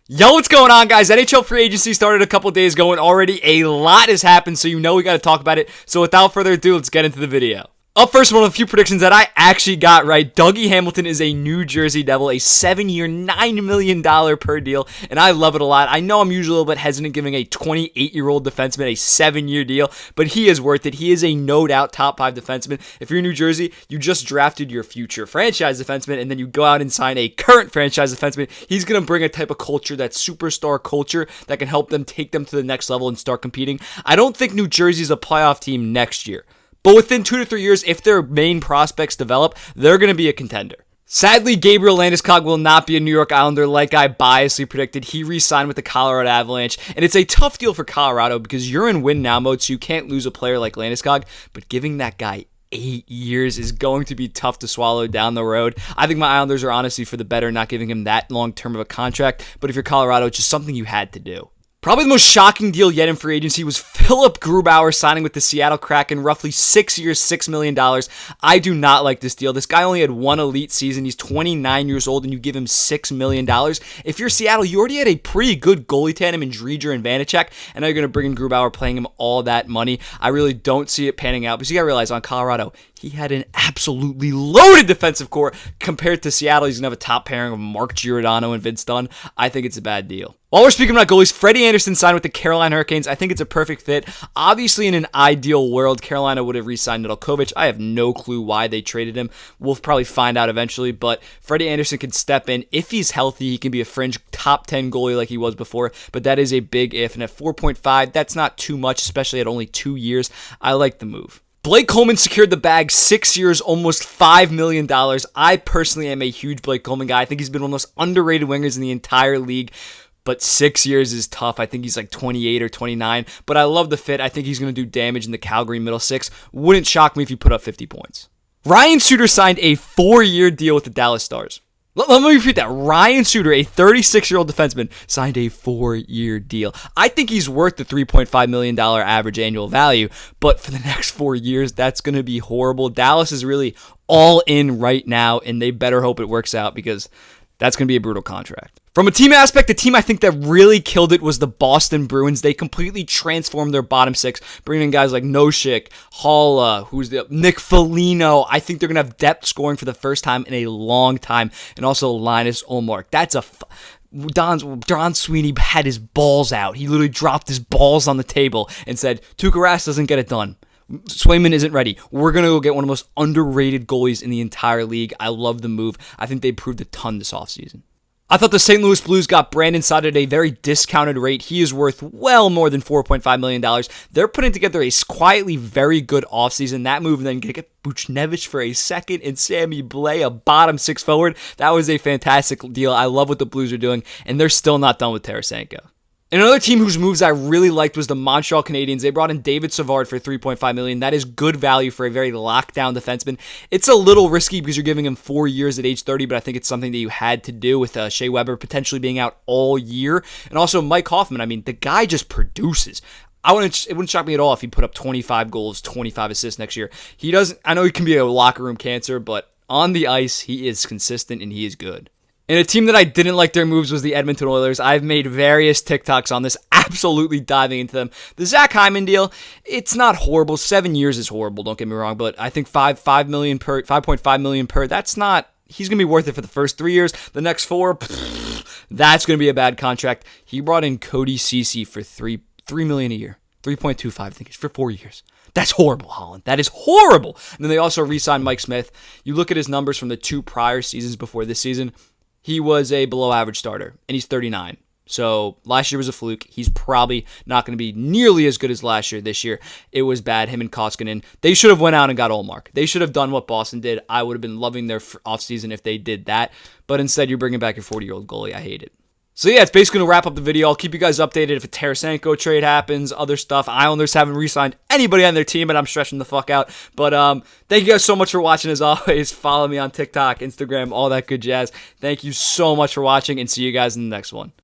Yo, what's going on, guys? NHL free agency started a couple days ago, and already a lot has happened, so you know we got to talk about it. So without further ado, let's get into the video. Up first, one of the few predictions that I actually got right. Dougie Hamilton is a New Jersey Devil, a 7-year, $9 million per deal, and I love it a lot. I know I'm usually a little bit hesitant giving a 28-year-old defenseman a 7-year deal, but he is worth it. He is a no-doubt top 5 defenseman. If you're New Jersey, you just drafted your future franchise defenseman, and then you go out and sign a current franchise defenseman. He's going to bring a type of culture, that superstar culture, that can help them take them to the next level and start competing. I don't think New Jersey's a playoff team next year, but within 2 to 3 years, if their main prospects develop, they're going to be a contender. Sadly, Gabriel Landeskog will not be a New York Islander like I biasly predicted. He re-signed with the Colorado Avalanche, and it's a tough deal for Colorado because you're in win-now mode, so you can't lose a player like Landeskog, but giving that guy 8 years is going to be tough to swallow down the road. I think my Islanders are honestly for the better not giving him that long-term of a contract, but if you're Colorado, it's just something you had to do. Probably the most shocking deal yet in free agency was Philipp Grubauer signing with the Seattle Kraken, roughly 6 years, $6 million. I do not like this deal. This guy only had one elite season. He's 29 years old, and you give him $6 million. If you're Seattle, you already had a pretty good goalie tandem in Driedger and Vanacek, and now you're going to bring in Grubauer, paying him all that money. I really don't see it panning out, because you got to realize on Colorado, he had an absolutely loaded defensive core. Compared to Seattle, he's going to have a top pairing of Mark Giordano and Vince Dunn. I think it's a bad deal. While we're speaking about goalies, Freddie Anderson signed with the Carolina Hurricanes. I think it's a perfect fit. Obviously, in an ideal world, Carolina would have re-signed Nedeljkovic. I have no clue why they traded him. We'll probably find out eventually, but Freddie Anderson can step in. If he's healthy, he can be a fringe top 10 goalie like he was before, but that is a big if. And at 4.5, that's not too much, especially at only 2 years. I like the move. Blake Coleman secured the bag, 6 years, almost $5 million. I personally am a huge Blake Coleman guy. I think he's been one of the most underrated wingers in the entire league, but 6 years is tough. I think he's like 28 or 29, but I love the fit. I think he's going to do damage in the Calgary middle six. Wouldn't shock me if he put up 50 points. Ryan Suter signed a 4-year deal with the Dallas Stars. Let me repeat that. Ryan Suter, a 36-year-old defenseman, signed a 4-year deal. I think he's worth the $3.5 million average annual value, but for the next 4 years, that's going to be horrible. Dallas is really all in right now, and they better hope it works out because that's going to be a brutal contract. From a team aspect, the team I think that really killed it was the Boston Bruins. They completely transformed their bottom six, bringing in guys like Noshik, Halla, Nick Foligno. I think they're going to have depth scoring for the first time in a long time, and also Linus Ullmark. That's Don Sweeney had his balls out. He literally dropped his balls on the table and said, Tuukka Rask doesn't get it done. Swayman isn't ready. We're going to go get one of the most underrated goalies in the entire league. I love the move. I think they proved a ton this offseason. I thought the St. Louis Blues got Brandon Sutter at a very discounted rate. He is worth well more than $4.5 million. They're putting together a quietly very good offseason. That move, and then get Buchnevich for a second and Sammy Blais, a bottom six forward. That was a fantastic deal. I love what the Blues are doing, and they're still not done with Tarasenko. And another team whose moves I really liked was the Montreal Canadiens. They brought in David Savard for $3.5 million. That is good value for a very lockdown defenseman. It's a little risky because you're giving him 4 years at age 30, but I think it's something that you had to do with Shea Weber potentially being out all year. And also Mike Hoffman. I mean, the guy just produces. It wouldn't shock me at all if he put up 25 goals, 25 assists next year. He doesn't. I know he can be a locker room cancer, but on the ice, he is consistent and he is good. And a team that I didn't like their moves was the Edmonton Oilers. I've made various TikToks on this, absolutely diving into them. The Zach Hyman deal, it's not horrible. 7 years is horrible, don't get me wrong, but I think $5.5 million per, that's not, he's going to be worth it for the first 3 years. The next 4, that's going to be a bad contract. He brought in Cody Ceci for $3 million a year. 3.25, I think it's for 4 years. That's horrible, Holland. That is horrible. And then they also re-signed Mike Smith. You look at his numbers from the 2 prior seasons before this season, he was a below-average starter, and he's 39. So last year was a fluke. He's probably not going to be nearly as good as last year. This year, it was bad. Him and Koskinen, they should have went out and got Ullmark. They should have done what Boston did. I would have been loving their offseason if they did that. But instead, you're bringing back your 40-year-old goalie. I hate it. So yeah, it's basically going to wrap up the video. I'll keep you guys updated if a Tarasenko trade happens, other stuff. Islanders haven't re-signed anybody on their team, and I'm stressing the fuck out. But thank you guys so much for watching as always. Follow me on TikTok, Instagram, all that good jazz. Thank you so much for watching, and see you guys in the next one.